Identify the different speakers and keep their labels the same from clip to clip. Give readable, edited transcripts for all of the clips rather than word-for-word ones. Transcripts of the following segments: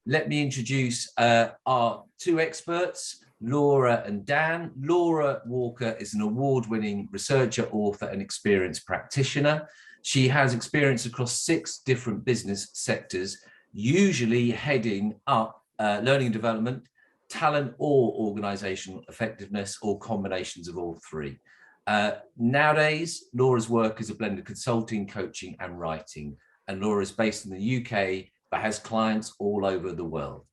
Speaker 1: Let me introduce our two experts, Laura and Dan. Laura Walker is an award-winning researcher, author, and experienced practitioner. She has experience across 6 different business sectors, usually heading up learning and development, talent or organizational effectiveness, or combinations of all 3. Nowadays, Laura's work is a blend of consulting, coaching, and writing. And Laura is based in the UK, but has clients all over the world.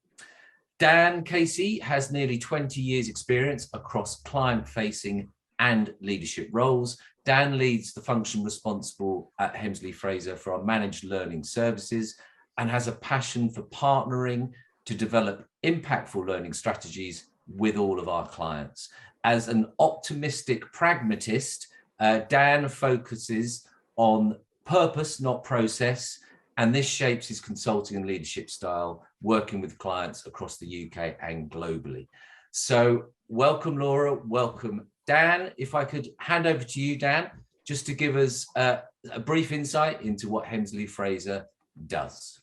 Speaker 1: Dan Casey has nearly 20 years experience across client-facing and leadership roles. Dan leads the function responsible at Hemsley Fraser for our managed learning services and has a passion for partnering to develop impactful learning strategies with all of our clients. As an optimistic pragmatist, Dan focuses on purpose, not process, and this shapes his consulting and leadership style, working with clients across the UK and globally. So welcome, Laura, welcome, Dan. If I could hand over to you, Dan, just to give us a brief insight into what Hemsley Fraser does.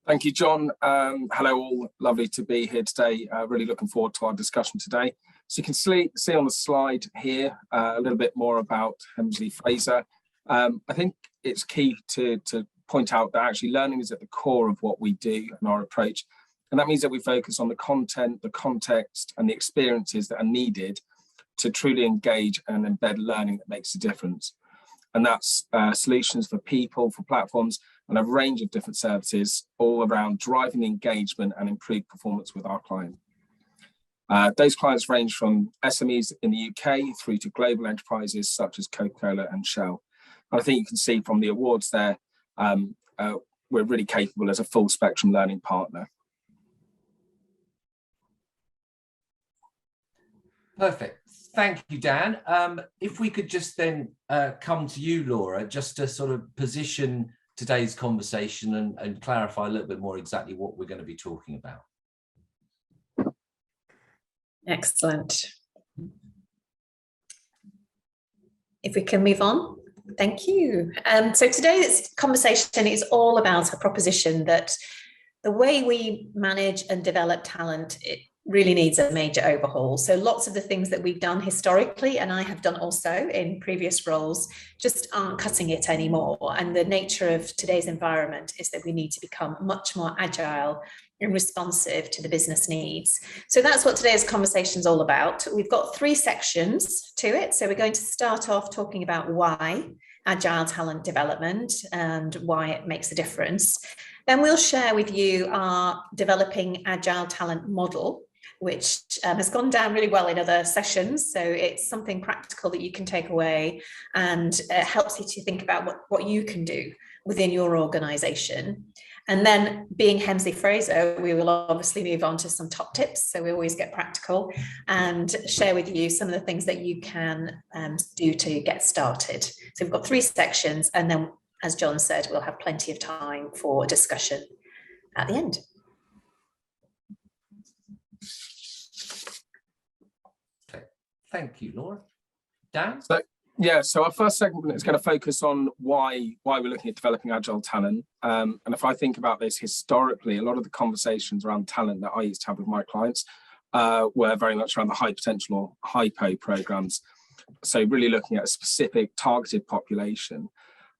Speaker 2: Thank you, John. Hello all, lovely to be here today. Really looking forward to our discussion today. So you can see on the slide here a little bit more about Hemsley Fraser. I think it's key to point out that actually learning is at the core of what we do and our approach. And that means that we focus on the content, the context, and the experiences that are needed to truly engage and embed learning that makes a difference. And that's solutions for people, for platforms, and a range of different services all around driving engagement and improved performance with our client. Those clients range from SMEs in the UK through to global enterprises such as Coca-Cola and Shell. And I think you can see from the awards there, we're really capable as a full spectrum learning partner.
Speaker 1: Perfect. Thank you, Dan. If we could just then come to you, Laura, just to sort of position today's conversation and clarify a little bit more exactly what we're going to be talking about.
Speaker 3: Excellent. If we can move on. Thank you. So today's conversation is all about a proposition that the way we manage and develop talent, it really needs a major overhaul. So lots of the things that we've done historically, and I have done also in previous roles, just aren't cutting it anymore. And the nature of today's environment is that we need to become much more agile and responsive to the business needs. So that's what today's conversation is all about. We've got 3 sections to it. So we're going to start off talking about why Agile Talent development and why it makes a difference. Then we'll share with you our developing Agile Talent model, which has gone down really well in other sessions. So it's something practical that you can take away and helps you to think about what you can do within your organization. And then being Hemsley Fraser, we will obviously move on to some top tips. So we always get practical and share with you some of the things that you can do to get started. So we've got 3 sections, and then, as John said, we'll have plenty of time for discussion at the end.
Speaker 1: Okay, thank you, Laura. Dan?
Speaker 2: So our first segment is going to focus on why we're looking at developing Agile Talent. And if I think about this historically, a lot of the conversations around talent that I used to have with my clients were very much around the high potential or HIPO programs. So really looking at a specific targeted population.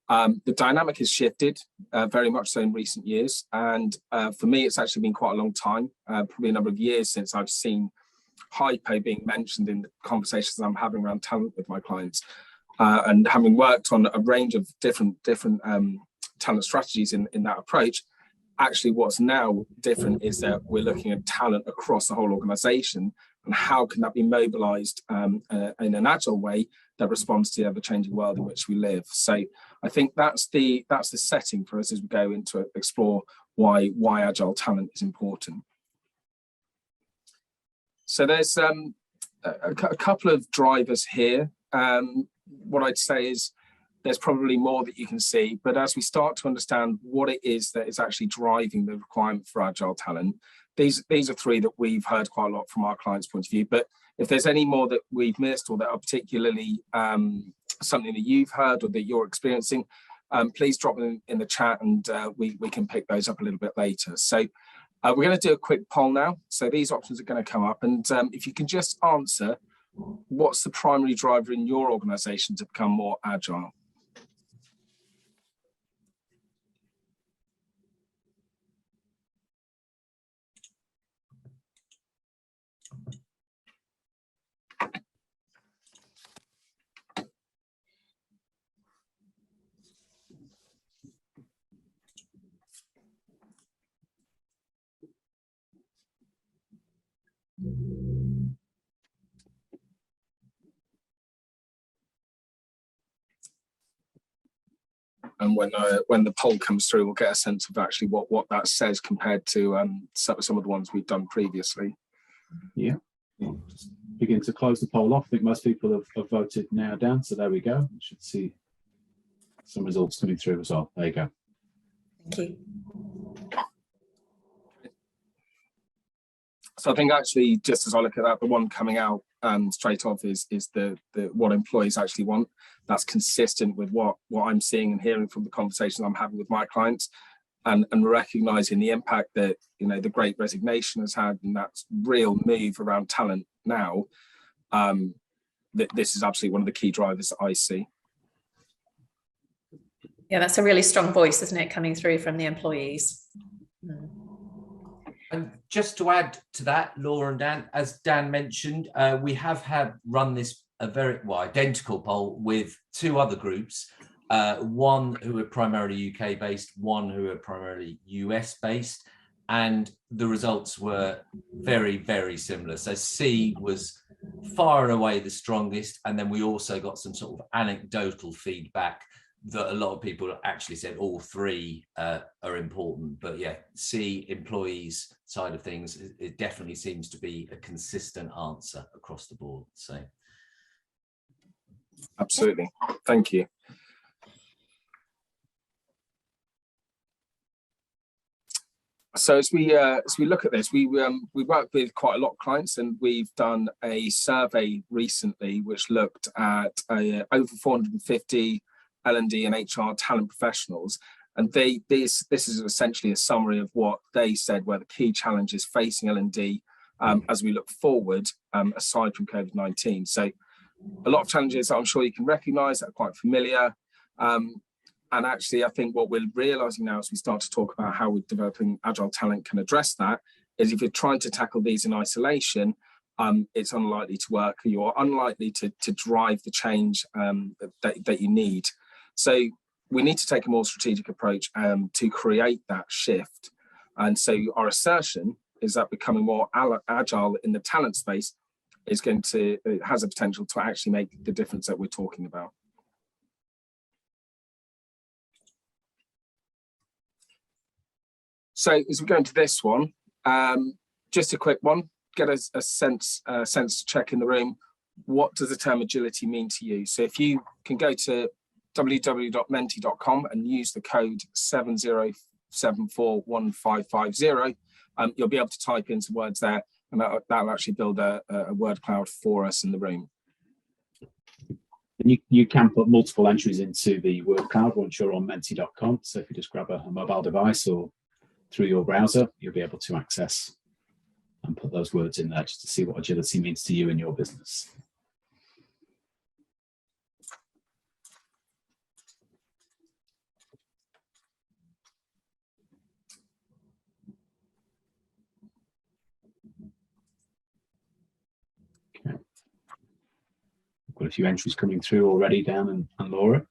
Speaker 2: The dynamic has shifted very much so in recent years. And for me, it's actually been quite a long time, probably a number of years since I've seen HIPO being mentioned in the conversations I'm having around talent with my clients. And having worked on a range of different talent strategies in that approach, actually what's now different is that we're looking at talent across the whole organization and how can that be mobilized in an agile way that responds to the ever-changing world in which we live. So I think that's the setting for us as we go into explore why Agile Talent is important. So there's a couple of drivers here. What I'd say is there's probably more that you can see, but as we start to understand what it is that is actually driving the requirement for Agile Talent, these are 3 that we've heard quite a lot from our clients' point of view. But if there's any more that we've missed or that are particularly something that you've heard or that you're experiencing, please drop them in the chat and we can pick those up a little bit later. So We're going to do a quick poll now. So these options are going to come up. And if you can just answer, what's the primary driver in your organisation to become more agile? And when the poll comes through, we'll get a sense of actually what that says compared to some of the ones we've done previously.
Speaker 4: Yeah. We'll just begin to close the poll off. I think most people have voted now, Dan. So there we go. We should see some results coming through as well. There you go.
Speaker 3: Thank you.
Speaker 2: So I think actually, just as I look at that, the one coming out straight off is the what employees actually want. That's consistent with what I'm seeing and hearing from the conversations I'm having with my clients, and recognizing the impact that the Great Resignation has had, and that real move around talent now. That this is absolutely one of the key drivers that I see.
Speaker 3: Yeah, that's a really strong voice, isn't it, coming through from the employees?
Speaker 1: And just to add to that, Laura and Dan, as Dan mentioned, we have run this a very identical poll with two other groups, one who are primarily UK based, one who are primarily US based, and the results were very, very similar. So C was far and away the strongest, and then we also got some sort of anecdotal feedback that a lot of people actually said all three are important. But yeah, C, employees side of things, it definitely seems to be a consistent answer across the board. So
Speaker 2: absolutely, thank you. So as we look at this, we work with quite a lot of clients, and we've done a survey recently which looked at over 450 L&D and HR talent professionals, and this is essentially a summary of what they said were the key challenges facing L&D as we look forward, aside from COVID-19. So a lot of challenges that I'm sure you can recognise that are quite familiar. And actually, I think what we're realising now as we start to talk about how we're developing Agile Talent can address that is if you're trying to tackle these in isolation, it's unlikely to work. You're unlikely to drive the change that you need. So we need to take a more strategic approach to create that shift. And so our assertion is that becoming more agile in the talent space is has a potential to actually make the difference that we're talking about. So as we go into this one, just a quick one, get a sense check in the room. What does the term agility mean to you? So if you can go to www.menti.com and use the code 70741550, you'll be able to type in some words there, and that'll actually build a word cloud for us in the room.
Speaker 4: You can put multiple entries into the word cloud once you're on menti.com. So if you just grab a mobile device or through your browser, you'll be able to access and put those words in there just to see what agility means to you in your business. Okay. We've got a few entries coming through already, Dan and Laura.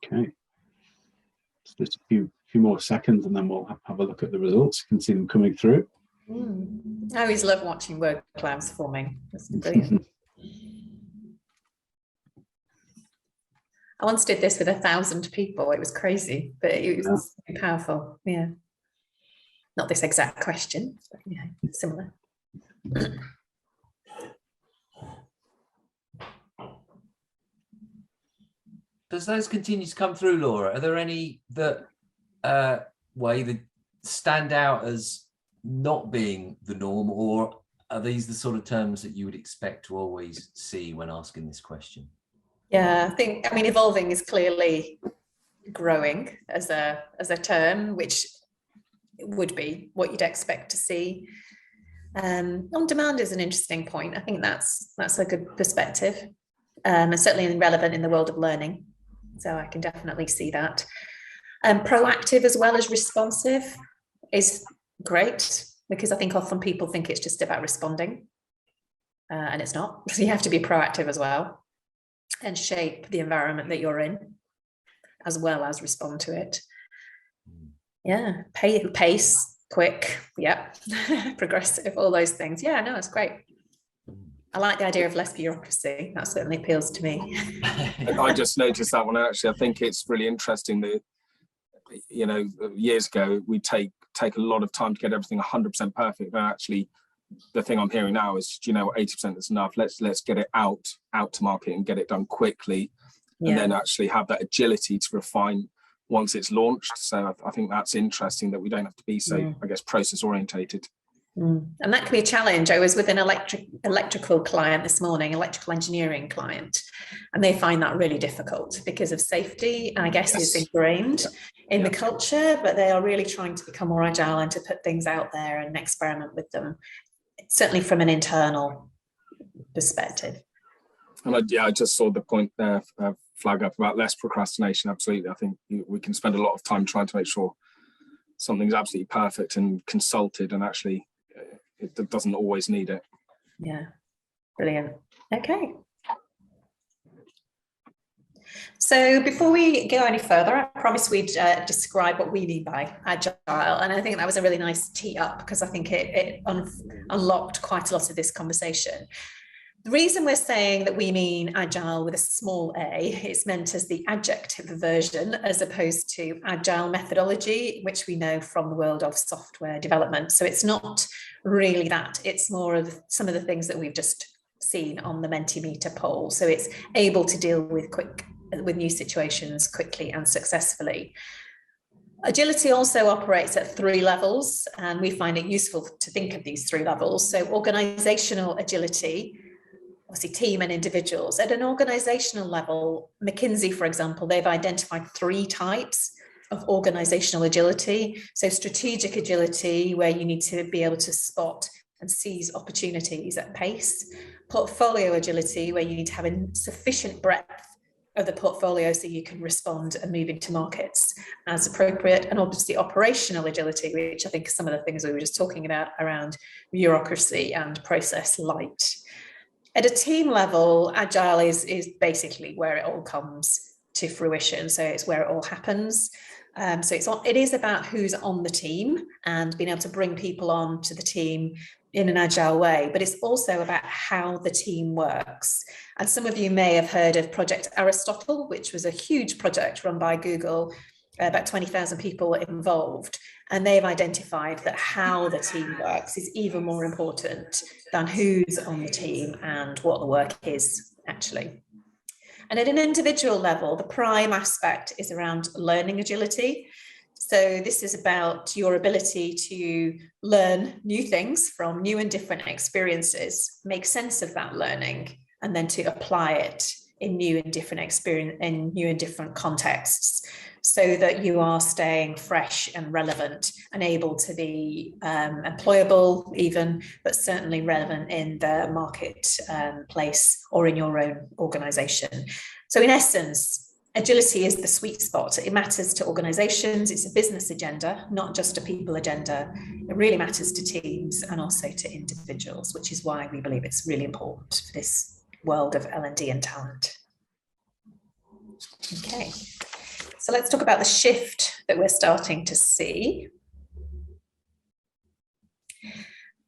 Speaker 4: Okay, so just a few more seconds and then we'll have a look at the results. You can see them coming through.
Speaker 3: I always love watching word clouds forming. That's brilliant. I once did this with 1,000 people. It was crazy, but it was powerful. Yeah. Not this exact question, but similar.
Speaker 1: Does those continue to come through, Laura? Are there any that that stand out as not being the norm, or are these the sort of terms that you would expect to always see when asking this question?
Speaker 3: Yeah, I mean, evolving is clearly growing as a term, which would be what you'd expect to see. On demand is an interesting point. I think that's a good perspective, and certainly relevant in the world of learning. So I can definitely see that. Proactive as well as responsive is great, because I think often people think it's just about responding, and it's not. So you have to be proactive as well and shape the environment that you're in, as well as respond to it. Yeah, pace, quick, yeah, progressive, all those things. Yeah, no, it's great. I like the idea of less bureaucracy. That certainly appeals to me.
Speaker 2: I just noticed that one, actually. I think it's really interesting that, years ago, we take a lot of time to get everything 100% perfect. But actually, the thing I'm hearing now is, 80% is enough. Let's get it out to market and get it done quickly, and then actually have that agility to refine once it's launched. So I think that's interesting, that we don't have to be so, I guess, process orientated.
Speaker 3: And that can be a challenge. I was with an electrical client this morning, electrical engineering client, and they find that really difficult because of safety. And I guess it's ingrained in the culture, but they are really trying to become more agile and to put things out there and experiment with them, certainly from an internal perspective.
Speaker 2: And I just saw the point there, flag up about less procrastination. Absolutely. I think we can spend a lot of time trying to make sure something's absolutely perfect and consulted, and actually it doesn't always need it.
Speaker 3: Yeah, brilliant. Okay. So before we go any further, I promised we'd describe what we mean by agile. And I think that was a really nice tee up, because I think it unlocked quite a lot of this conversation. The reason we're saying that we mean agile with a small a, it's meant as the adjective version as opposed to agile methodology, which we know from the world of software development. So it's not really that, it's more of some of the things that we've just seen on the Mentimeter poll. So it's able to deal with new situations quickly and successfully. Agility also operates at 3 levels, and we find it useful to think of these 3 levels. So organizational agility, obviously team and individuals. At an organizational level, McKinsey, for example, they've identified 3 types of organizational agility. So strategic agility, where you need to be able to spot and seize opportunities at pace. Portfolio agility, where you need to have a sufficient breadth of the portfolio so you can respond and move into markets as appropriate. And obviously operational agility, which I think are some of the things we were just talking about around bureaucracy and process light. At a team level, agile is basically where it all comes to fruition. So it's where it all happens. So it is about who's on the team and being able to bring people on to the team in an agile way, but it's also about how the team works. And some of you may have heard of Project Aristotle, which was a huge project run by Google, about 20,000 people involved. And they've identified that how the team works is even more important than who's on the team and what the work is actually. And at an individual level, the prime aspect is around learning agility. So this is about your ability to learn new things from new and different experiences, make sense of that learning, and then to apply it in new and different experience, in new and different contexts, so that you are staying fresh and relevant and able to be employable even, but certainly relevant in the marketplace or in your own organization. So in essence, agility is the sweet spot. It matters to organizations. It's a business agenda, not just a people agenda. It really matters to teams and also to individuals, which is why we believe it's really important for this world of L&D and talent. Okay, so let's talk about the shift that we're starting to see.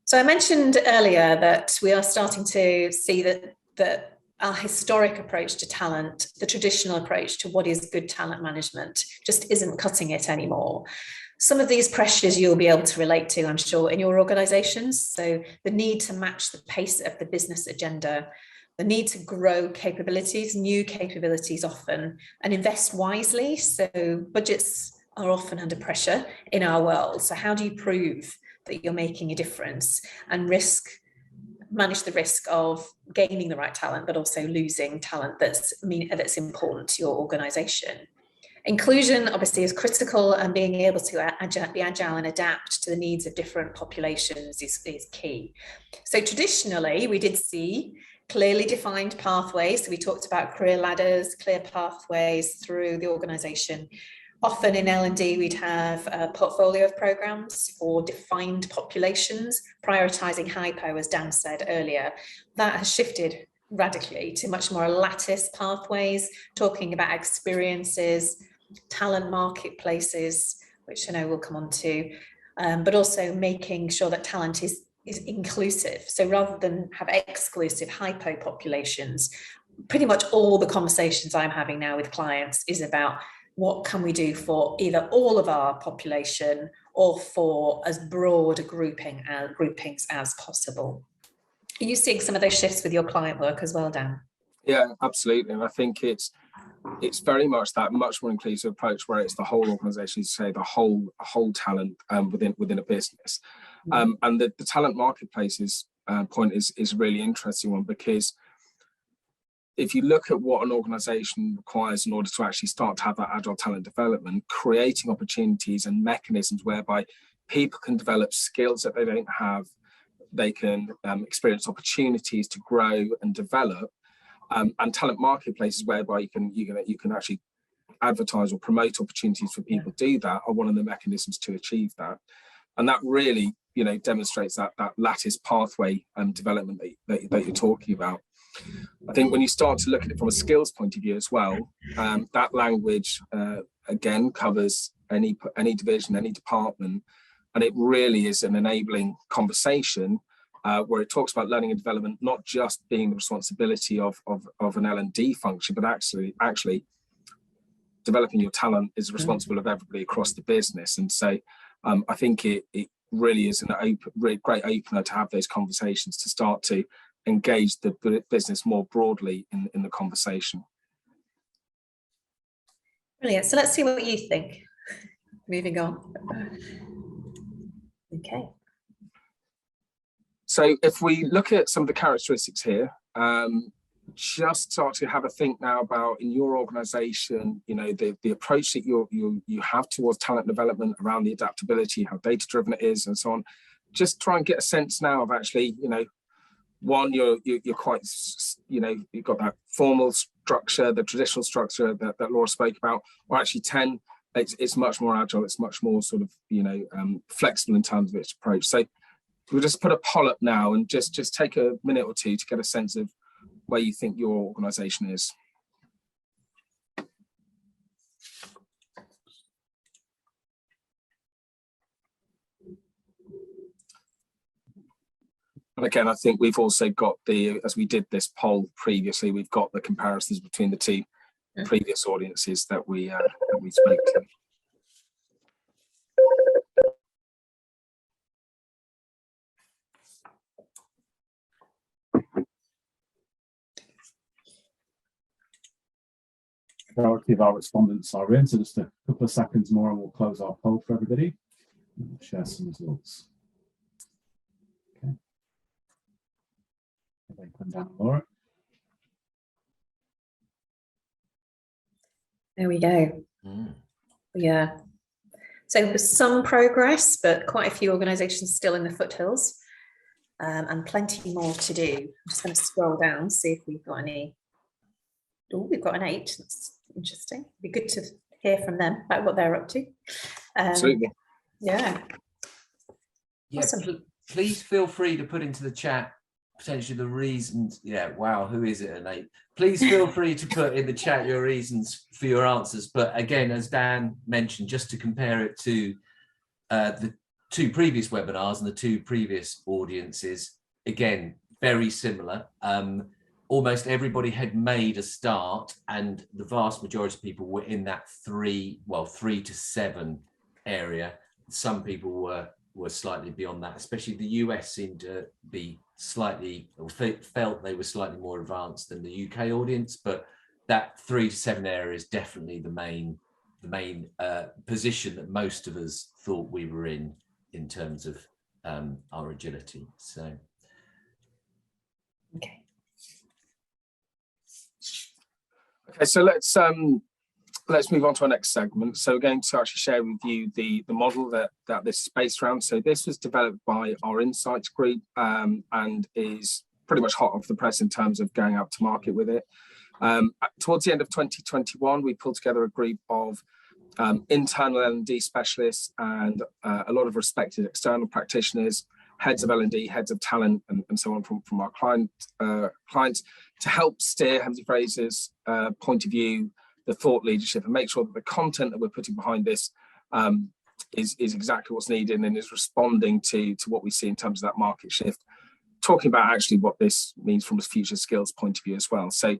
Speaker 3: So I mentioned earlier that we are starting to see that our historic approach to talent, the traditional approach to what is good talent management, just isn't cutting it anymore. Some of these pressures you'll be able to relate to, I'm sure, in your organizations. So the need to match the pace of the business agenda, the need to grow capabilities, new capabilities often, and invest wisely. So budgets are often under pressure in our world. So how do you prove that you're making a difference and manage the risk of gaining the right talent, but also losing talent that's important to your organization? Inclusion obviously is critical, and being able to be agile and adapt to the needs of different populations is key. So traditionally, we did see clearly defined pathways. So we talked about career ladders, clear pathways through the organization. Often in L&D, we'd have a portfolio of programs for defined populations, prioritizing hypo, as Dan said earlier. That has shifted radically to much more lattice pathways, talking about experiences, talent marketplaces, which I know we'll come on to, but also making sure that talent is inclusive. So rather than have exclusive hypo populations, pretty much all the conversations I'm having now with clients is about what can we do for either all of our population or for as broad a groupings as possible. Are you seeing some of those shifts with your client work as well, Dan?
Speaker 2: Yeah, absolutely. And I think it's very much that much more inclusive approach where it's the whole organization, say the whole talent within a business. And the talent marketplaces point is a really interesting one, because if you look at what an organization requires in order to actually start to have that agile talent development, creating opportunities and mechanisms whereby people can develop skills that they don't have, they can experience opportunities to grow and develop, and talent marketplaces whereby you can actually advertise or promote opportunities for people to do that, are one of the mechanisms to achieve that. And that really, demonstrates that lattice pathway development that you're talking about. I think when you start to look at it from a skills point of view as well, that language again covers any division, any department, and it really is an enabling conversation where it talks about learning and development not just being the responsibility of an L&D function, but actually developing your talent is responsible of everybody across the business. And so I think it really is great opener to have those conversations, to start to engage the business more broadly in the conversation.
Speaker 3: Brilliant. So let's see what you think. Moving on. Okay.
Speaker 2: So if we look at some of the characteristics here, just start to have a think now about in your organization, the approach that you have towards talent development, around the adaptability, how data driven it is, and so on. Just try and get a sense now of actually, one, you're quite, you've got that formal structure, the traditional structure that Laura spoke about, or actually 10, it's much more agile, it's much more sort of, flexible in terms of its approach. So we'll just put a poll up now and just take a minute or two to get a sense of where you think your organization is. And again, I think we've also got as we did this poll previously, we've got the comparisons between the two previous audiences that we spoke to.
Speaker 4: Majority of our respondents are in, so just a couple of seconds more and we'll close our poll for everybody. And we'll share some results. Okay. Come down, Laura.
Speaker 3: There we go. Yeah. So there's some progress, but quite a few organisations still in the foothills, and plenty more to do. I'm just going to scroll down, see if we've got any. Oh, we've got an 8. That's interesting. It'd be good to hear from them about what they're up to.
Speaker 2: Absolutely.
Speaker 3: Yeah.
Speaker 1: Yeah.
Speaker 3: Awesome.
Speaker 1: Please feel free to put into the chat potentially the reasons. Yeah. Wow. Who is it? An 8. Please feel free to put in the chat your reasons for your answers. But again, as Dan mentioned, just to compare it to the 2 previous webinars and the 2 previous audiences, again, very similar. almost everybody had made a start, and the vast majority of people were in that 3 to 7 area. Some people were slightly beyond that, especially the US seemed to be slightly, or felt they were slightly more advanced than the UK audience, but that 3 to 7 area is definitely the main position that most of us thought we were in terms of our agility. So
Speaker 3: okay.
Speaker 2: Okay, so let's move on to our next segment. So we're going to actually share with you the model that this is based around. So this was developed by our insights group and is pretty much hot off the press in terms of going out to market with it. Towards the end of 2021, we pulled together a group of internal L&D specialists and a lot of respected external practitioners, heads of L&D, heads of talent, and so on from our clients to help steer Hemsley Fraser's point of view, the thought leadership, and make sure that the content that we're putting behind this is exactly what's needed and is responding to what we see in terms of that market shift. Talking about actually what this means from a future skills point of view as well. So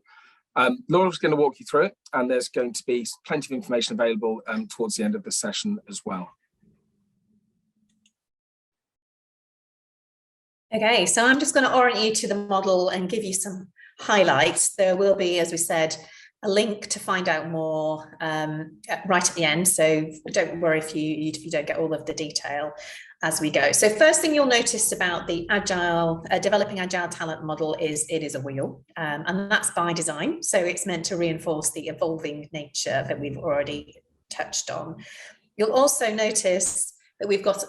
Speaker 2: Laura's going to walk you through it, and there's going to be plenty of information available towards the end of the session as well.
Speaker 3: Okay, so I'm just going to orient you to the model and give you some highlights. There will be, as we said, a link to find out more right at the end. So don't worry if you don't get all of the detail as we go. So first thing you'll notice about the developing agile talent model is it is a wheel, and that's by design. So it's meant to reinforce the evolving nature that we've already touched on. You'll also notice that we've got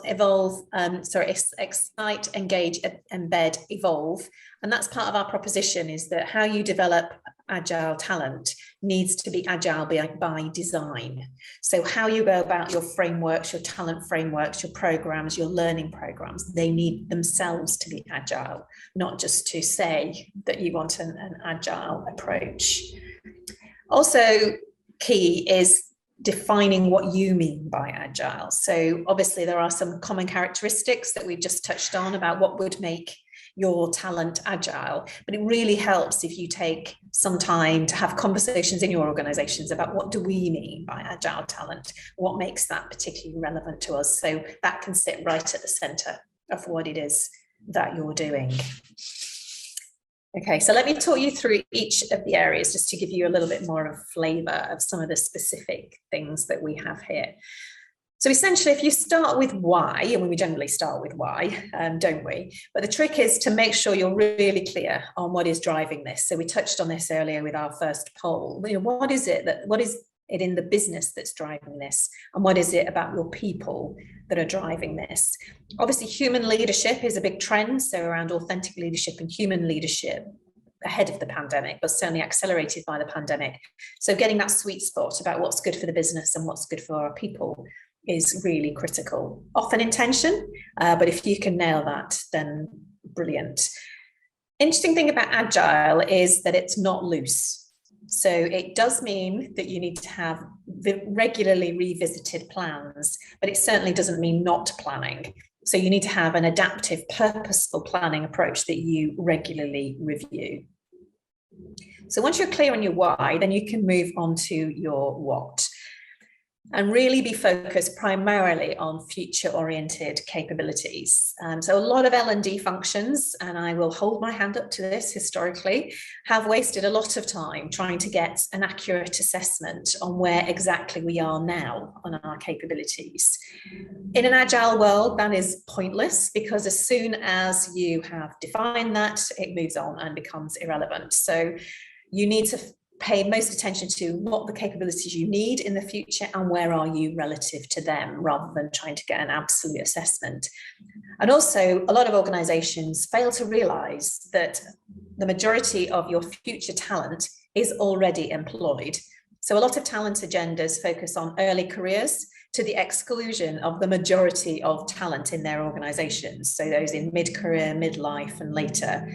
Speaker 3: excite, engage, embed, evolve. And that's part of our proposition, is that how you develop agile talent needs to be agile by design. So how you go about your frameworks, your talent frameworks, your programs, your learning programs, they need themselves to be agile, not just to say that you want an agile approach. Also key is defining what you mean by agile. So obviously there are some common characteristics that we've just touched on about what would make your talent agile, but it really helps if you take some time to have conversations in your organizations about what do we mean by agile talent, what makes that particularly relevant to us, so that can sit right at the center of what it is that you're doing. Okay, so let me talk you through each of the areas just to give you a little bit more of a flavor of some of the specific things that we have here. So essentially, if you start with why, and we generally start with why, don't we? But the trick is to make sure you're really clear on what is driving this. So we touched on this earlier with our first poll. What is it in the business that's driving this? And what is it about your people that are driving this? Obviously, human leadership is a big trend. So around authentic leadership and human leadership ahead of the pandemic, but certainly accelerated by the pandemic. So getting that sweet spot about what's good for the business and what's good for our people is really critical. Often in tension, but if you can nail that, then brilliant. Interesting thing about agile is that it's not loose. So it does mean that you need to have regularly revisited plans, but it certainly doesn't mean not planning. So you need to have an adaptive, purposeful planning approach that you regularly review. So once you're clear on your why, then you can move on to your what, and really be focused primarily on future-oriented capabilities. So a lot of L&D functions, and I will hold my hand up to this historically, have wasted a lot of time trying to get an accurate assessment on where exactly we are now on our capabilities. In an agile world, that is pointless, because as soon as you have defined that, it moves on and becomes irrelevant. So you need to pay most attention to what the capabilities you need in the future and where are you relative to them, rather than trying to get an absolute assessment. And also, a lot of organizations fail to realize that the majority of your future talent is already employed. So a lot of talent agendas focus on early careers to the exclusion of the majority of talent in their organizations. So those in mid-career, midlife, and later.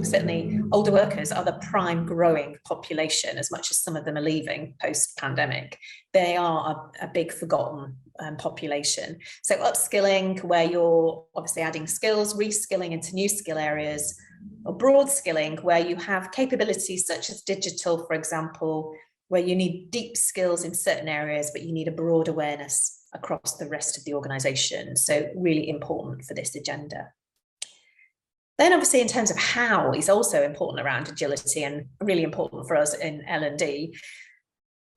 Speaker 3: Certainly older workers are the prime growing population, as much as some of them are leaving post-pandemic. They are a big forgotten population. So upskilling, where you're obviously adding skills, reskilling into new skill areas, or broad skilling, where you have capabilities such as digital, for example, where you need deep skills in certain areas, but you need a broad awareness across the rest of the organization. So really important for this agenda. Then obviously in terms of how is also important around agility and really important for us in L&D.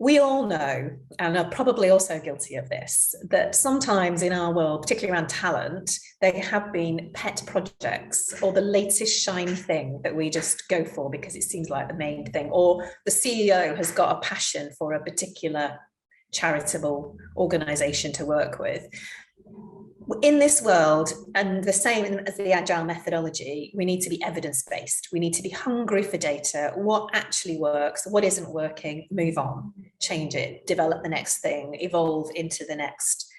Speaker 3: We all know, and are probably also guilty of this, that sometimes in our world, particularly around talent, there have been pet projects or the latest shiny thing that we just go for because it seems like the main thing, or the CEO has got a passion for a particular charitable organization to work with. In this world, and the same as the Agile methodology, we need to be evidence-based. We need to be hungry for data, what actually works, what isn't working, move on, change it, develop the next thing, evolve into the next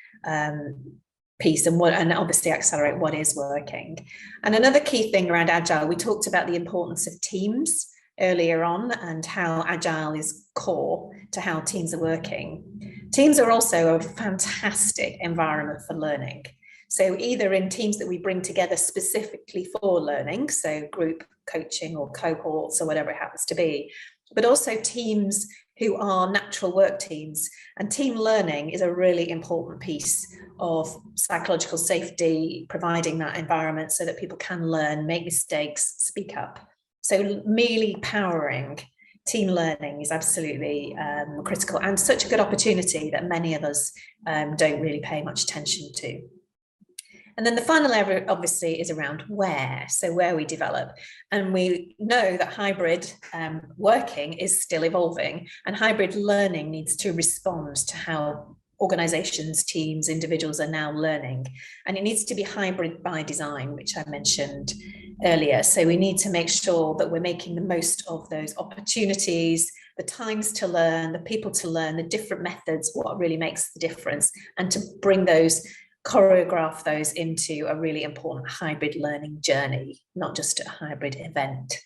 Speaker 3: piece, and obviously accelerate what is working. And another key thing around Agile, we talked about the importance of teams earlier on and how Agile is core to how teams are working. Teams are also a fantastic environment for learning. So either in teams that we bring together specifically for learning, so group coaching or cohorts or whatever it happens to be, but also teams who are natural work teams. And team learning is a really important piece of psychological safety, providing that environment so that people can learn, make mistakes, speak up. So merely powering team learning is absolutely critical and such a good opportunity that many of us don't really pay much attention to. And then the final area obviously is around where, so where we develop. And we know that hybrid working is still evolving, and hybrid learning needs to respond to how organizations, teams, individuals are now learning. And it needs to be hybrid by design, which I mentioned earlier. So we need to make sure that we're making the most of those opportunities, the times to learn, the people to learn, the different methods, what really makes the difference, and to bring those, choreograph those into a really important hybrid learning journey, not just a hybrid event.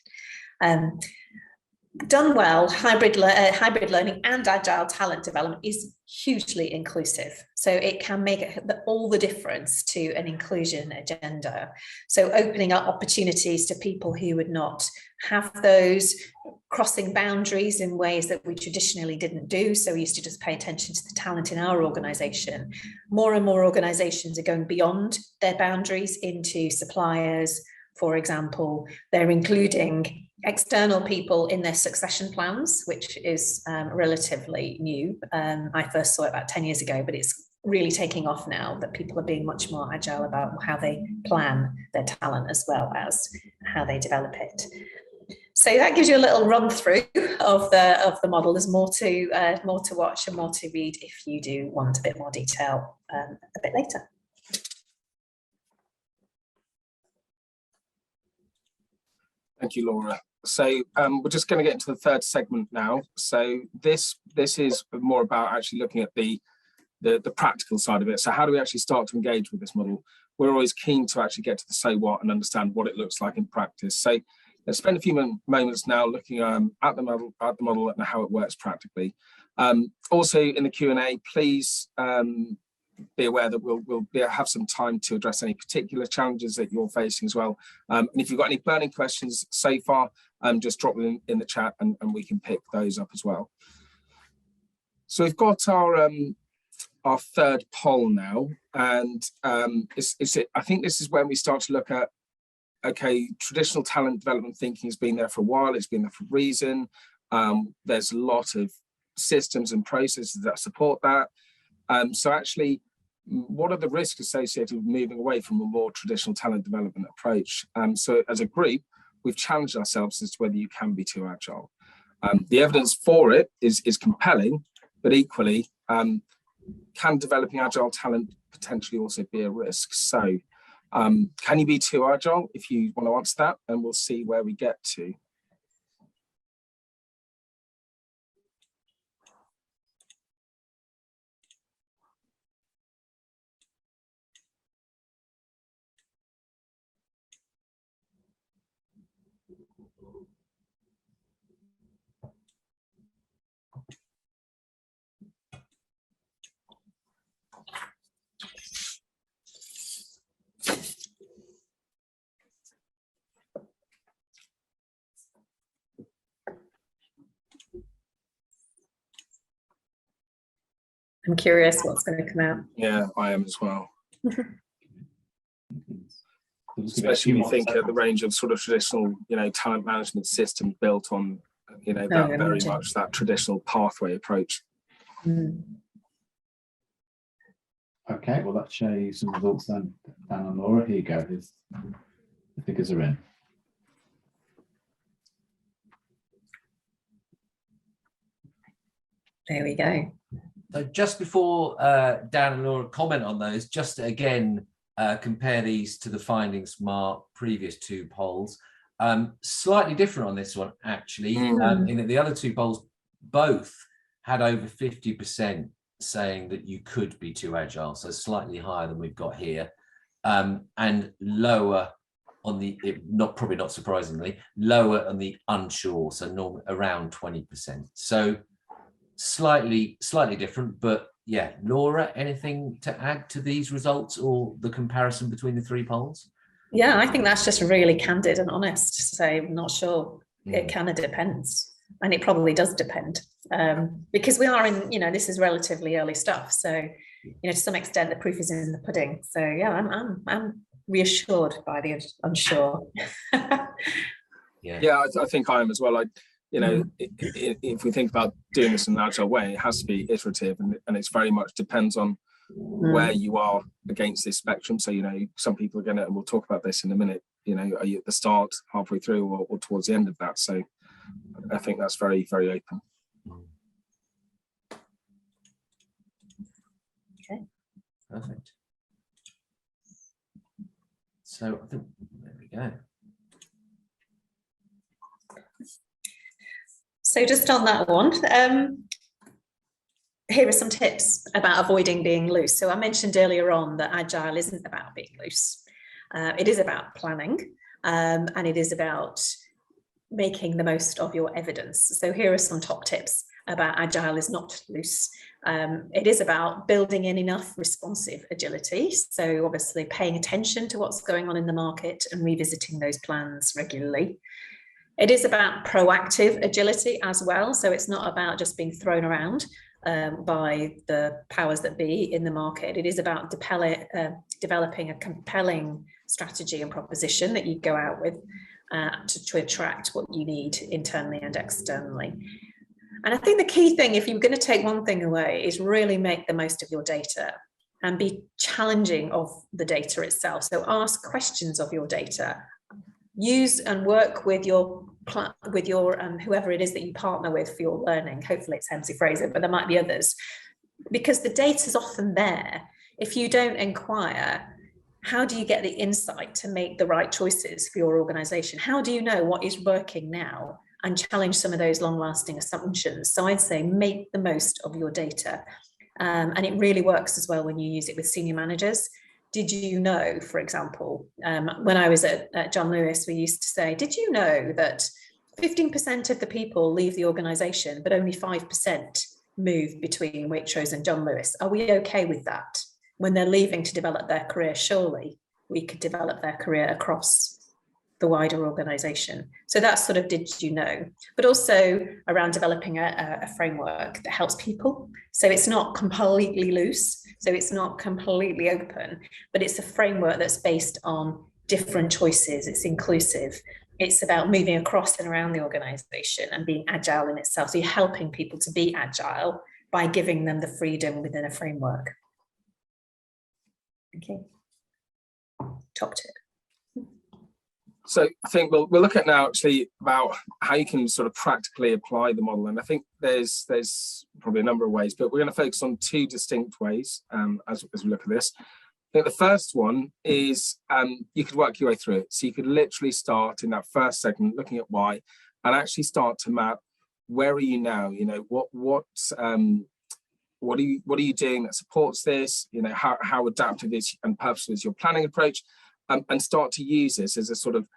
Speaker 3: Done well, hybrid learning and agile talent development is hugely inclusive. So it can make all the difference to an inclusion agenda. So opening up opportunities to people who would not have those, crossing boundaries in ways that we traditionally didn't do. So we used to just pay attention to the talent in our organization. More and more organizations are going beyond their boundaries into suppliers, for example. They're including external people in their succession plans, which is relatively new. I first saw it about 10 years ago, but it's really taking off now that people are being much more agile about how they plan their talent as well as how they develop it. So that gives you a little run through of the model. There's more to watch and more to read if you do want a bit more detail a bit later.
Speaker 2: Thank you, Laura. So we're just going to get into the third segment now. So this is more about actually looking at the practical side of it. So how do we actually start to engage with this model? We're always keen to actually get to the so what and understand what it looks like in practice. So let's spend a few moments now looking at the model and how it works practically. Also in the Q&A, please be aware that we'll have some time to address any particular challenges that you're facing as well. And if you've got any burning questions so far, just drop them in the chat and we can pick those up as well. So we've got our third poll now, and I think this is when we start to look at, okay, traditional talent development thinking has been there for a while, it's been there for a reason. There's a lot of systems and processes that support that. So actually, what are the risks associated with moving away from a more traditional talent development approach? So as a group, we've challenged ourselves as to whether you can be too agile. The evidence for it is compelling, but equally, can developing agile talent potentially also be a risk? So can you be too agile? If you want to answer that, and we'll see where we get to.
Speaker 3: I'm curious what's going to come out.
Speaker 2: Yeah, I am as well. Especially when you think at the range of sort of traditional, talent management systems built on, that very much that traditional pathway approach.
Speaker 3: Mm.
Speaker 4: Okay, well, let's show you some results then. Dan and Laura, here you go. The figures are in.
Speaker 3: There we go.
Speaker 1: So just before Dan and Laura comment on those, just to again compare these to the findings from our previous two polls. Slightly different on this one, actually, in that the other two polls both had over 50% saying that you could be too agile, so slightly higher than we've got here, and lower on the, probably not surprisingly, lower on the unsure, so around 20%. So slightly different, but yeah. Laura, anything to add to these results or the comparison between the three polls?
Speaker 3: Yeah, I think that's just really candid and honest to say, I'm not sure. It kind of depends. And it probably does depend, because we are in, this is relatively early stuff. So, to some extent, the proof is in the pudding. So yeah, I'm reassured by the unsure.
Speaker 2: Yeah, I think I am as well. If we think about doing this in an agile way, it has to be iterative, and it's very much depends on where you are against this spectrum. So, some people are going to, and we'll talk about this in a minute, are you at the start, halfway through, or towards the end of that? So I think that's very, very open.
Speaker 3: Okay.
Speaker 1: Perfect. So I think, there we go.
Speaker 3: So just on that one, here are some tips about avoiding being loose. So I mentioned earlier on that Agile isn't about being loose. It is about planning, and it is about making the most of your evidence. So here are some top tips about Agile is not loose. It is about building in enough responsive agility. So obviously paying attention to what's going on in the market and revisiting those plans regularly. It is about proactive agility as well. So it's not about just being thrown around by the powers that be in the market. It is about developing a compelling strategy and proposition that you go out with to attract what you need internally and externally. And I think the key thing, if you're going to take one thing away, is really make the most of your data and be challenging of the data itself. So ask questions of your data. Use and work with your whoever it is that you partner with for your learning. Hopefully it's Hemsley, Fraser, but there might be others, because the data is often there. If you don't inquire, how do you get the insight to make the right choices for your organization? How do you know what is working now and challenge some of those long-lasting assumptions? So I'd say make the most of your data. And it really works as well when you use it with senior managers. Did you know, for example, when I was at John Lewis, we used to say, did you know that 15% of the people leave the organization, but only 5% move between Waitrose and John Lewis? Are we okay with that? When they're leaving to develop their career, surely we could develop their career across the wider organization. So that's sort of, did you know? But also around developing a framework that helps people. So it's not completely loose, so it's not completely open, but it's a framework that's based on different choices. It's inclusive. It's about moving across and around the organization and being agile in itself. So you're helping people to be agile by giving them the freedom within a framework. Okay. Top tip.
Speaker 2: So I think we'll look at now actually about how you can sort of practically apply the model. And I think there's probably a number of ways, but we're going to focus on two distinct ways as we look at this. I think the first one is you could work your way through it. So you could literally start in that first segment looking at why and actually start to map where are you now? What are you doing that supports this? How adaptive is and purposeful is your planning approach? And start to use this as a sort of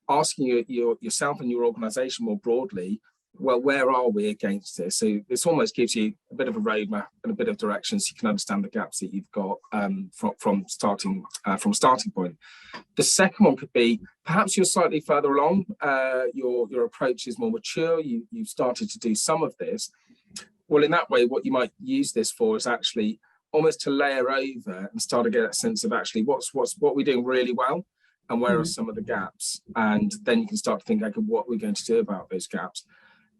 Speaker 2: asking yourself and your organization more broadly, well, where are we against this? So this almost gives you a bit of a roadmap and a bit of direction so you can understand the gaps that you've got from starting point. The second one could be perhaps you're slightly further along, your approach is more mature, you've started to do some of this, Well, in that way, what you might use this for is actually almost to layer over and start to get a sense of actually what we're doing really well and where are some of the gaps. And then you can start to think, okay, what we're going to do about those gaps.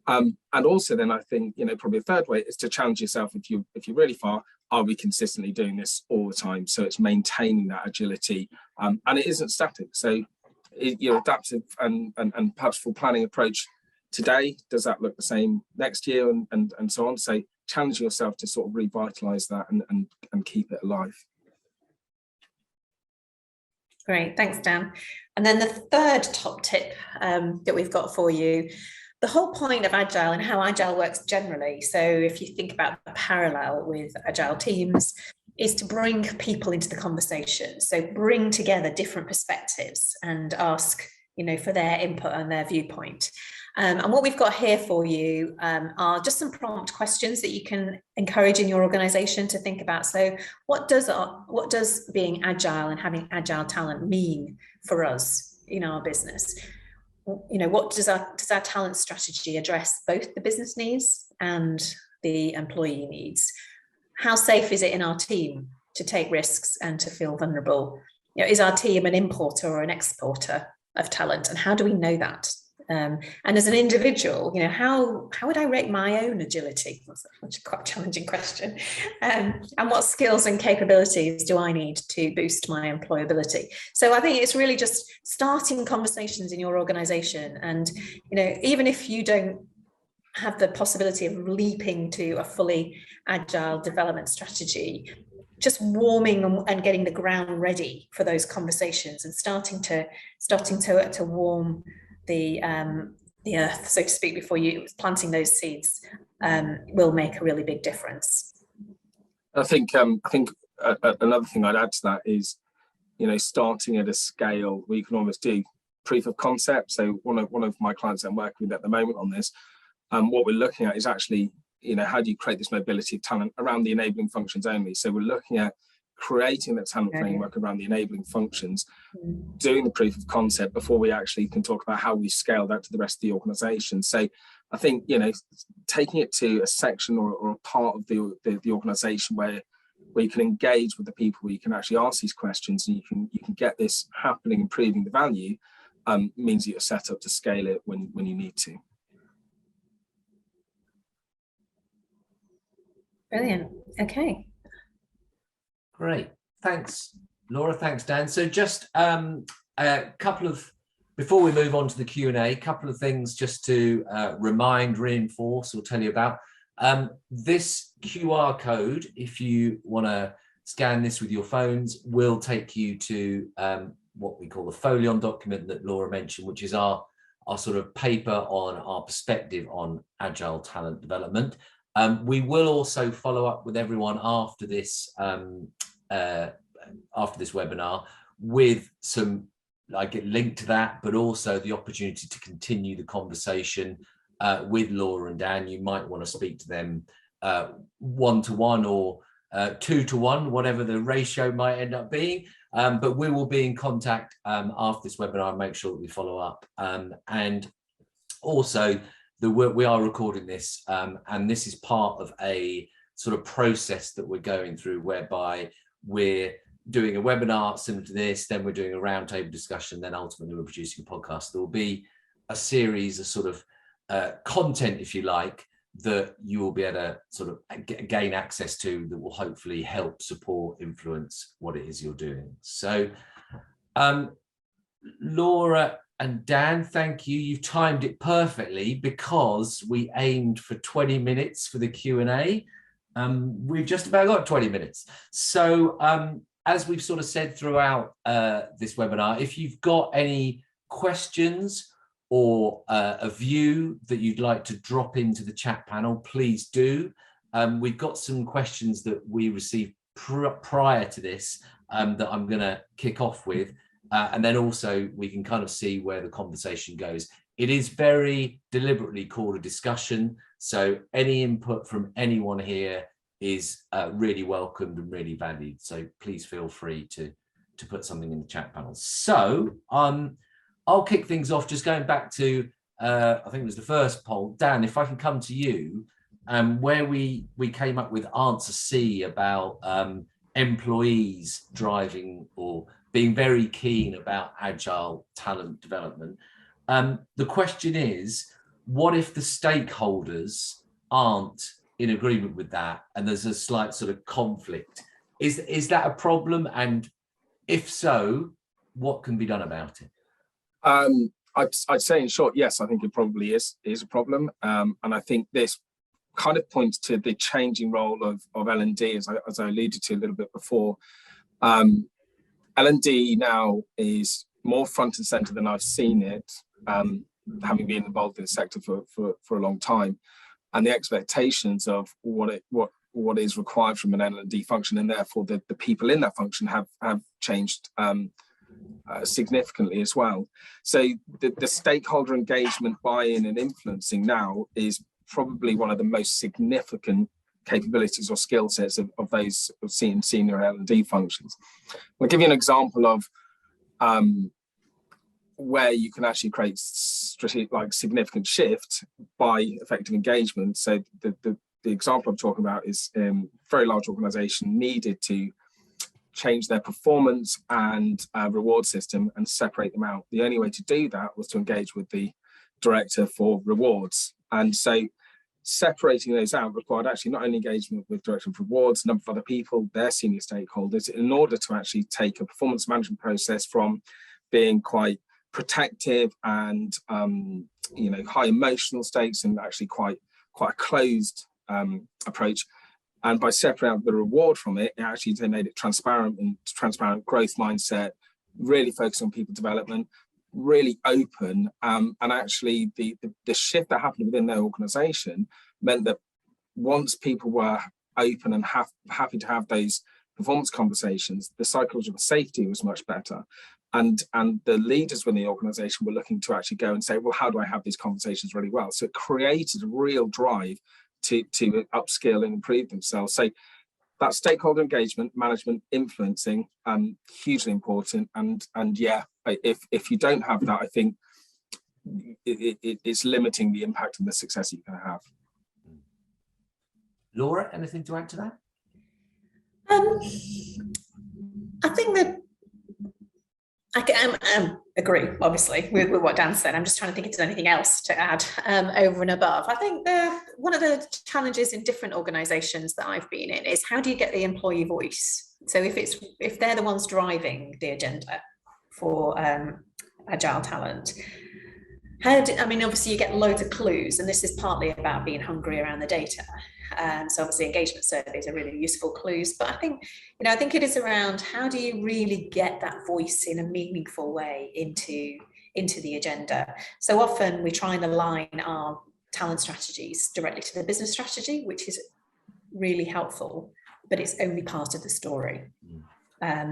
Speaker 2: And also then I think, probably a third way is to challenge yourself if you're really far, are we consistently doing this all the time? So it's maintaining that agility, and it isn't static. So your adaptive and purposeful planning approach today, does that look the same next year and so on? So challenge yourself to sort of revitalise that and keep it alive.
Speaker 3: Great, thanks, Dan. And then the third top tip that we've got for you, the whole point of Agile and how Agile works generally. So if you think about the parallel with Agile teams, is to bring people into the conversation. So bring together different perspectives and ask, for their input and their viewpoint. And what we've got here for you are just some prompt questions that you can encourage in your organization to think about. So what does being agile and having agile talent mean for us in our business? What does our talent strategy address both the business needs and the employee needs? How safe is it in our team to take risks and to feel vulnerable? Is our team an importer or an exporter of talent? And how do we know that? And as an individual, how would I rate my own agility? That's quite a challenging question. And what skills and capabilities do I need to boost my employability? So I think it's really just starting conversations in your organization. And, even if you don't have the possibility of leaping to a fully agile development strategy, just warming and getting the ground ready for those conversations and starting to warm the earth, so to speak, before you planting those seeds will make a really big difference.
Speaker 2: I think another thing I'd add to that is, starting at a scale where you can almost do proof of concept. So one of my clients I'm working with at the moment on this, what we're looking at is actually, how do you create this mobility of talent around the enabling functions only? So we're looking at creating that talent framework around the enabling functions, doing the proof of concept before we actually can talk about how we scale that to the rest of the organization. So I think, taking it to a section or a part of the organization where you can engage with the people, where you can actually ask these questions and you can get this happening, improving the value, means that you're set up to scale it when you need to.
Speaker 3: Brilliant. Okay.
Speaker 1: Great. Thanks, Laura. Thanks, Dan. So just a couple of, before we move on to the Q&A, a couple of things just to reinforce or tell you about. This QR code, if you want to scan this with your phones, will take you to what we call the Folion document that Laura mentioned, which is our sort of paper on our perspective on agile talent development. We will also follow up with everyone after this webinar with some a link to that, but also the opportunity to continue the conversation with Laura and Dan. You might want to speak to them 1-to-1 or 2-to-1, whatever the ratio might end up being. But we will be in contact after this webinar and make sure that we follow up. And also, we are recording this, and this is part of a sort of process that we're going through, whereby we're doing a webinar similar to this, then we're doing a roundtable discussion, then ultimately we're producing a podcast. There will be a series of sort of content, if you like, that you will be able to sort of gain access to, that will hopefully help support, influence what it is you're doing. So Laura and Dan, thank you. You've timed it perfectly because we aimed for 20 minutes for the Q&A. We've just about got 20 minutes. So as we've sort of said throughout this webinar, if you've got any questions or a view that you'd like to drop into the chat panel, please do. We've got some questions that we received prior to this that I'm going to kick off with. And then also we can kind of see where the conversation goes. It is very deliberately called a discussion. So any input from anyone here is really welcomed and really valued. So please feel free to put something in the chat panel. So I'll kick things off just going back to, I think it was the first poll. Dan, if I can come to you, where we came up with answer C about employees driving or being very keen about agile talent development. The question is, what if the stakeholders aren't in agreement with that and there's a slight sort of conflict? Is that a problem? And if so, what can be done about it?
Speaker 2: I'd say in short, yes, I think it probably is a problem. And I think this kind of points to the changing role of L&D, as I alluded to a little bit before. L&D now is more front and center than I've seen it, having been involved in the sector for a long time, and the expectations of what is required from an L&D function, and therefore the people in that function have changed significantly as well. So the stakeholder engagement, buy-in and influencing now is probably one of the most significant capabilities or skill sets of those senior L&D functions. I'll give you an example of where you can actually create significant shift by effective engagement. So the example I'm talking about is very large organization needed to change their performance and reward system and separate them out. The only way to do that was to engage with the director for rewards. And so separating those out required actually not only engagement with director of rewards, a number of other people, their senior stakeholders, in order to actually take a performance management process from being quite protective and high emotional stakes and actually quite a closed approach. And by separating out the reward from it, actually they made it transparent growth mindset, really focused on people development, really open. And actually the shift that happened within their organization meant that once people were open and happy to have those performance conversations, the psychological safety was much better. And the leaders within the organization were looking to actually go and say, well, how do I have these conversations really well? So it created a real drive to upskill and improve themselves. So that stakeholder engagement, management, influencing, hugely important. And yeah, if you don't have that, I think it's limiting the impact and the success you can have.
Speaker 1: Laura, anything to add to that?
Speaker 3: I think that I agree, obviously, with what Dan said. I'm just trying to think if there's anything else to add over and above. I think one of the challenges in different organisations that I've been in is how do you get the employee voice? So if they're the ones driving the agenda for Agile Talent, obviously you get loads of clues, and this is partly about being hungry around the data. So obviously engagement surveys are really useful clues, but I think it is around how do you really get that voice in a meaningful way into the agenda. So often we try and align our talent strategies directly to the business strategy, which is really helpful, but it's only part of the story.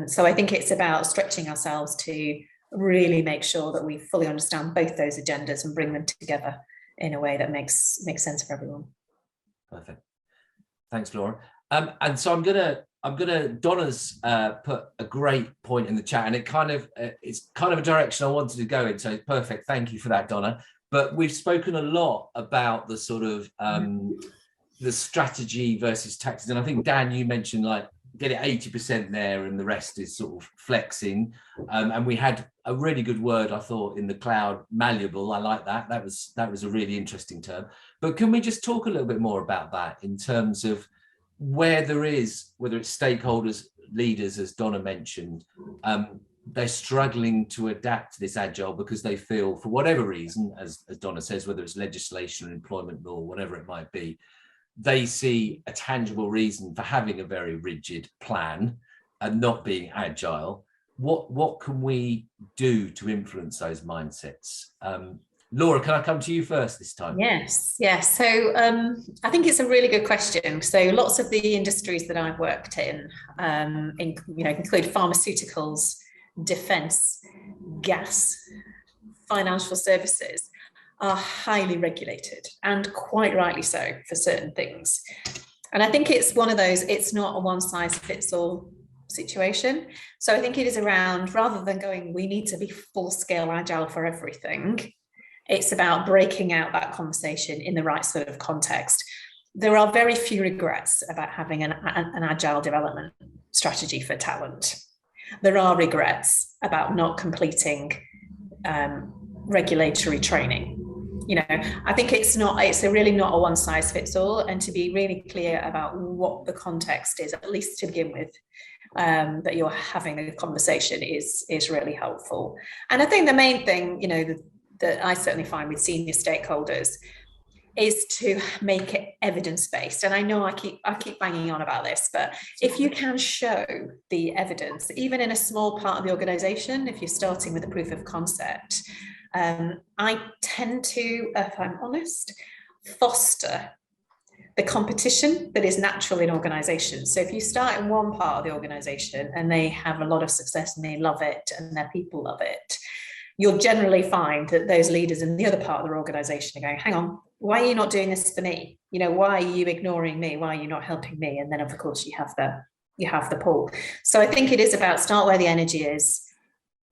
Speaker 3: So I think it's about stretching ourselves to really make sure that we fully understand both those agendas and bring them together in a way that makes sense for everyone.
Speaker 1: Perfect. Thanks, Laura. And so I'm gonna Donna's put a great point in the chat, and it's kind of a direction I wanted to go in. So perfect. Thank you for that, Donna. But we've spoken a lot about the sort of the strategy versus tactics, and I think Dan, you mentioned like get it 80% there, and the rest is sort of flexing. And we had a really good word, I thought, in the cloud, malleable. I like that. That was a really interesting term. But can we just talk a little bit more about that in terms of where there is, whether it's stakeholders, leaders, as Donna mentioned, they're struggling to adapt to this agile because they feel, for whatever reason, as Donna says, whether it's legislation or employment law, whatever it might be, they see a tangible reason for having a very rigid plan and not being agile. What can we do to influence those mindsets? Laura, can I come to you first this time?
Speaker 3: Yes. So I think it's a really good question. So lots of the industries that I've worked in include pharmaceuticals, defence, gas, financial services, are highly regulated, and quite rightly so for certain things. And I think it's one of those, it's not a one-size-fits-all situation. So I think it is around, rather than going, we need to be full-scale agile for everything, it's about breaking out that conversation in the right sort of context. there are very few regrets about having an agile development strategy for talent. There are regrets about not completing regulatory training. You know, I think it's really not a one size fits all, and to be really clear about what the context is, at least to begin with, that you're having a conversation is really helpful. And I think the main thing, you know, that I certainly find with senior stakeholders is to make it evidence-based. And I know I keep banging on about this, but if you can show the evidence, even in a small part of the organization, if you're starting with a proof of concept, I tend to, if I'm honest, foster the competition that is natural in organizations. So if you start in one part of the organization and they have a lot of success and they love it and their people love it, you'll generally find that those leaders in the other part of their organization are going, hang on, why are you not doing this for me? You know, why are you ignoring me? Why are you not helping me? And then of course you have the pull. So I think it is about start where the energy is,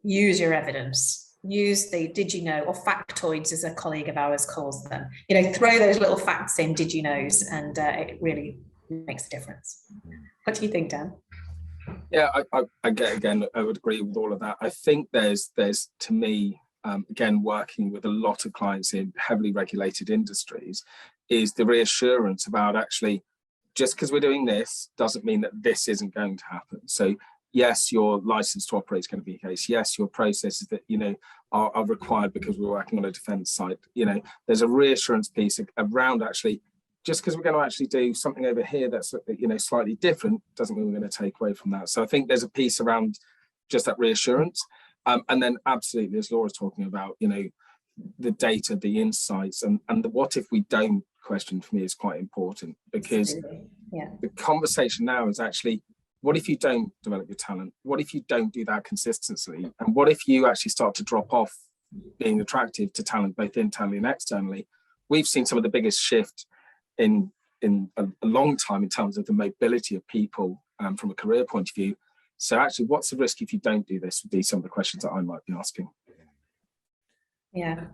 Speaker 3: use your evidence, use the did you know, or factoids as a colleague of ours calls them. You know, throw those little facts in, did you knows, and it really makes a difference. What do you think, Dan?
Speaker 2: Yeah, again, I would agree with all of that. I think there's to me, again, working with a lot of clients in heavily regulated industries, is the reassurance about actually, just because we're doing this doesn't mean that this isn't going to happen. So yes, your license to operate is going to be the case. Yes, your processes that, you know, are required because we're working on a defence site. You know, there's a reassurance piece around actually, just because we're going to actually do something over here that's, you know, slightly different doesn't mean we're going to take away from that. So I think there's a piece around just that reassurance. And then absolutely, as Laura's talking about, you know, the data, the insights, and the what if we don't question for me is quite important, because the conversation now is actually, what if you don't develop your talent? What if you don't do that consistently? And what if you actually start to drop off being attractive to talent, both internally and externally? We've seen some of the biggest shift in a long time in terms of the mobility of people from a career point of view. So actually, what's the risk if you don't do this would be some of the questions that I might be asking.
Speaker 3: Yeah,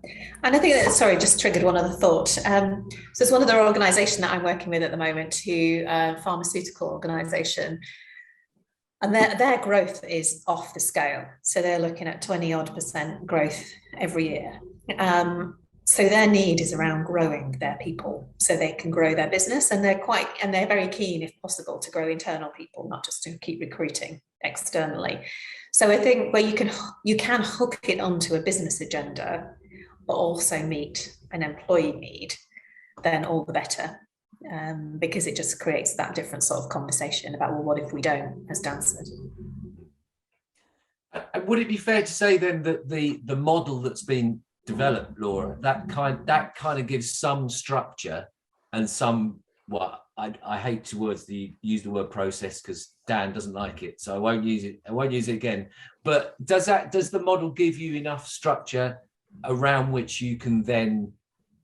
Speaker 3: and I think that, sorry, just triggered one other thought. So it's one of the organisations that I'm working with at the moment, pharmaceutical organisation, and their growth is off the scale. So they're looking at 20-odd% growth every year. So their need is around growing their people so they can grow their business, and they're very keen, if possible, to grow internal people, not just to keep recruiting externally. So I think where you can hook it onto a business agenda, but also meet an employee need, then all the better, because it just creates that different sort of conversation about, well, what if we don't, as Dan said.
Speaker 1: Would it be fair to say then that the model that's been developed, Laura, that kind of gives some structure and some, well, I hate to use the word process because Dan doesn't like it, so I won't use it again. But does the model give you enough structure around which you can then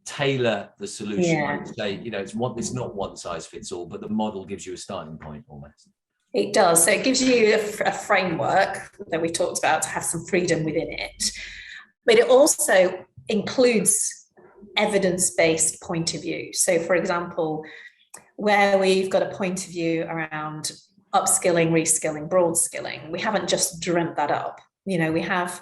Speaker 1: tailor the solution?
Speaker 3: Yeah.
Speaker 1: I would say, you know, it's not one size fits all, but the model gives you a starting point almost.
Speaker 3: It does. So it gives you a framework that we talked about to have some freedom within it. But it also includes evidence-based point of view. So, for example, where we've got a point of view around upskilling, reskilling, broad skilling, we haven't just dreamt that up. You know, we have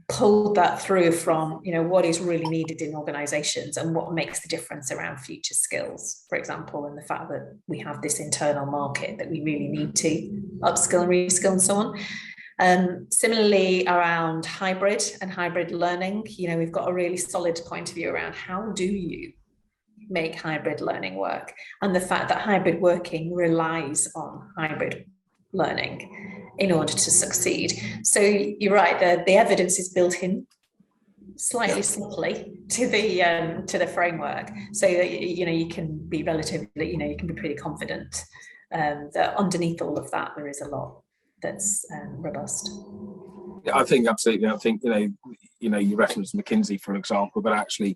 Speaker 3: pulled that through from, you know, what is really needed in organizations and what makes the difference around future skills, for example, and the fact that we have this internal market that we really need to upskill and reskill and so on. Similarly, around hybrid and hybrid learning, you know, we've got a really solid point of view around how do you make hybrid learning work, and the fact that hybrid working relies on hybrid learning in order to succeed. So you're right, the evidence is built in slightly subtly to the framework, so that, you know, you can be relatively, you know, you can be pretty confident that underneath all of that there is a lot that's robust.
Speaker 2: Yeah, I think absolutely. I think you know you referenced McKinsey, for example, but actually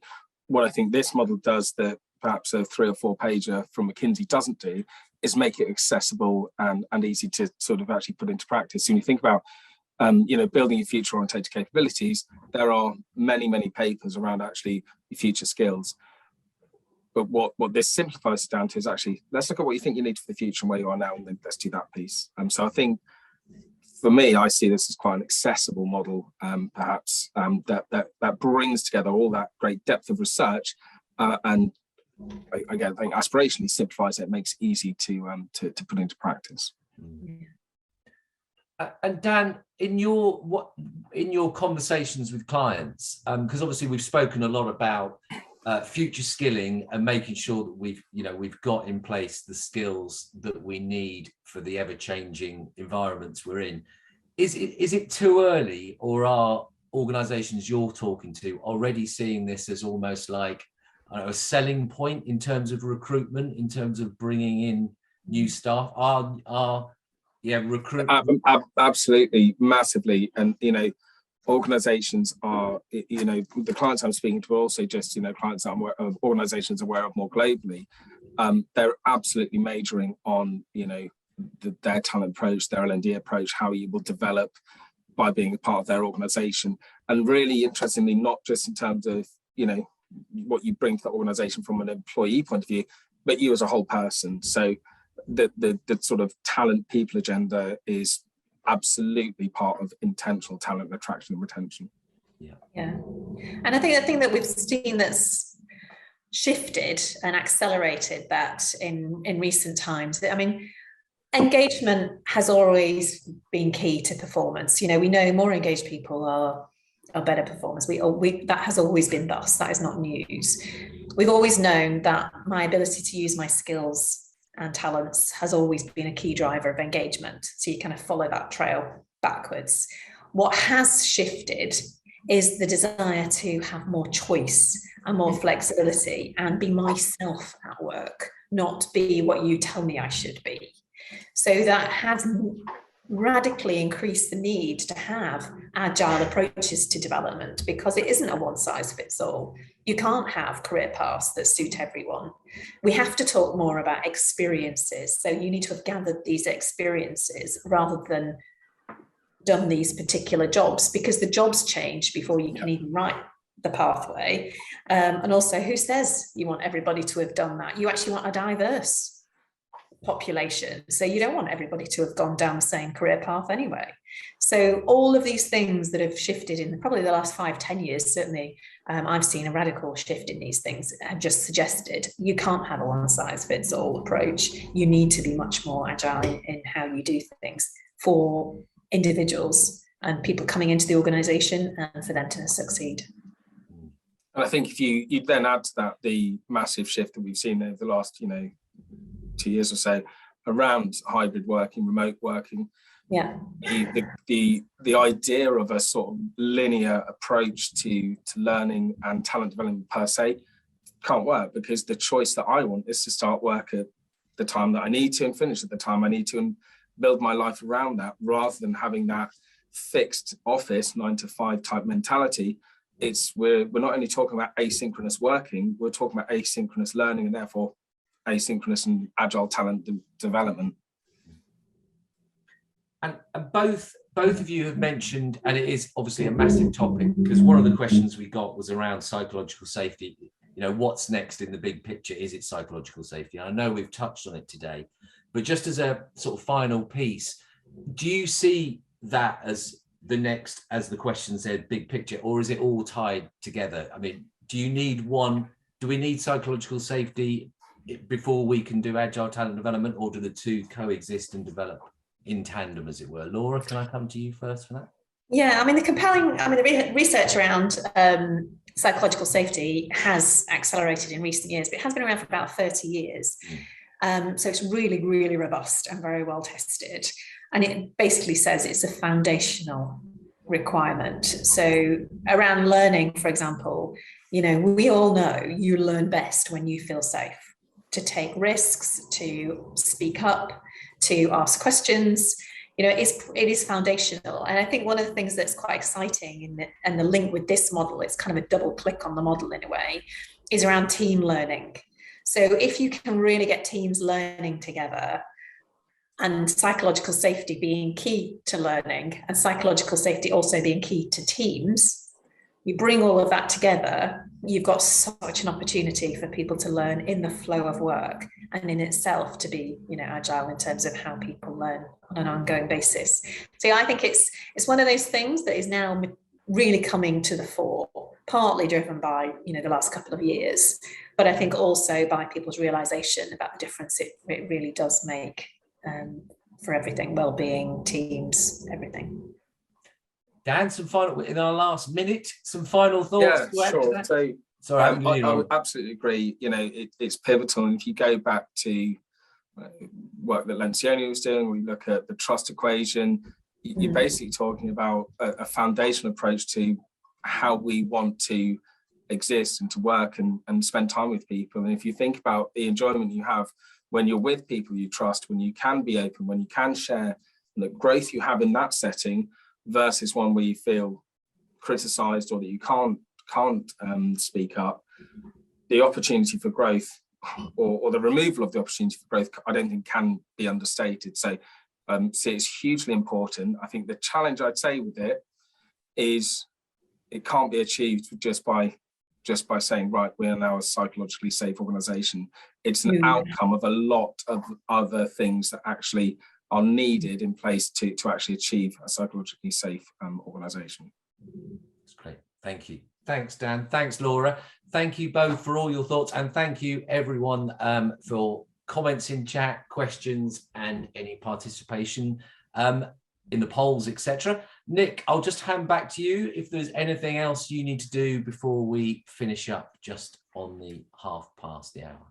Speaker 2: what I think this model does that perhaps a 3 or 4 pager from McKinsey doesn't do is make it accessible and easy to sort of actually put into practice. So when you think about you know, building your future oriented capabilities, there are many papers around actually your future skills. But what this simplifies it down to is actually, let's look at what you think you need for the future and where you are now, and then let's do that piece. So I think, for me, I see this as quite an accessible model, perhaps, that brings together all that great depth of research, and again, I think aspirationally simplifies it, makes it easy to put into practice.
Speaker 1: And Dan, in your conversations with clients, because obviously we've spoken a lot about future skilling and making sure that we've got in place the skills that we need for the ever-changing environments we're in. Is it too early, or are organisations you're talking to already seeing this as almost like a selling point in terms of recruitment, in terms of bringing in new staff? Recruitment
Speaker 2: absolutely, massively, and organizations are, the clients I'm speaking to are also just, clients that I'm aware of, organizations aware of more globally. They're absolutely majoring on, their talent approach, their L&D approach, how you will develop by being a part of their organization. And really interestingly, not just in terms of, what you bring to the organization from an employee point of view, but you as a whole person. So the sort of talent people agenda is absolutely part of intentional talent attraction and retention.
Speaker 3: Yeah. And I think the thing that we've seen that's shifted and accelerated that in recent times, I mean, engagement has always been key to performance. We know more engaged people are better performers. That has always been thus. That is not news. We've always known that my ability to use my skills and talents has always been a key driver of engagement. So you kind of follow that trail backwards. What has shifted is the desire to have more choice and more flexibility and be myself at work, not be what you tell me I should be. So that has radically increased the need to have agile approaches to development, because it isn't a one size fits all. You can't have career paths that suit everyone. We have to talk more about experiences. So you need to have gathered these experiences rather than done these particular jobs, because the jobs change before you can even write the pathway. And also, who says you want everybody to have done that? You actually want a diverse population. So you don't want everybody to have gone down the same career path anyway. So all of these things that have shifted in probably the last 5-10 years, certainly I've seen a radical shift in these things, have just suggested you can't have a one size fits all approach. You need to be much more agile in how you do things for individuals and people coming into the organization and for them to succeed.
Speaker 2: And I think if you then add to that the massive shift that we've seen over the last 2 years or so around hybrid working, remote working.
Speaker 3: Yeah.
Speaker 2: The idea of a sort of linear approach to learning and talent development per se can't work, because the choice that I want is to start work at the time that I need to and finish at the time I need to, and build my life around that, rather than having that fixed office 9-to-5 type mentality. We're not only talking about asynchronous working, we're talking about asynchronous learning, and therefore asynchronous and agile talent development.
Speaker 1: And both of you have mentioned, and it is obviously a massive topic, because one of the questions we got was around psychological safety. What's next in the big picture? Is it psychological safety? And I know we've touched on it today, but just as a sort of final piece, do you see that as the next, as the question said, big picture, or is it all tied together? I mean, do we need psychological safety before we can do agile talent development, or do the two coexist and develop in tandem, as it were? Laura, can I come to you first for that?
Speaker 3: Yeah, the research around psychological safety has accelerated in recent years, but it has been around for about 30 years. So it's really, really robust and very well tested. And it basically says it's a foundational requirement. So around learning, for example, we all know you learn best when you feel safe to take risks, to speak up, to ask questions. It is foundational. And I think one of the things that's quite exciting and the link with this model, it's kind of a double click on the model in a way, is around team learning. So if you can really get teams learning together, and psychological safety being key to learning, and psychological safety also being key to teams, you bring all of that together, you've got such an opportunity for people to learn in the flow of work, and in itself to be, agile in terms of how people learn on an ongoing basis. So I think it's one of those things that is now really coming to the fore, partly driven by, the last couple of years, but I think also by people's realization about the difference it really does make for everything, well-being, teams, everything.
Speaker 1: Dan, in our last minute, some final thoughts?
Speaker 2: Yeah, sure. So,
Speaker 1: sorry,
Speaker 2: I would absolutely agree. It's pivotal. And if you go back to work that Lencioni was doing, we look at the trust equation, you're basically talking about a foundational approach to how we want to exist and to work and spend time with people. And if you think about the enjoyment you have when you're with people you trust, when you can be open, when you can share, and the growth you have in that setting, versus one where you feel criticised or that you can't speak up, the opportunity for growth or the removal of the opportunity for growth, I don't think can be understated. So it's hugely important. I think the challenge I'd say with it is it can't be achieved just by saying, right, we are now a psychologically safe organisation. It's an outcome of a lot of other things that actually are needed in place to actually achieve a psychologically safe organisation.
Speaker 1: That's great. Thank you. Thanks, Dan. Thanks, Laura. Thank you both for all your thoughts, and thank you everyone for comments in chat, questions, and any participation in the polls, etc. Nick, I'll just hand back to you if there's anything else you need to do before we finish up just on the 1/2 past the hour.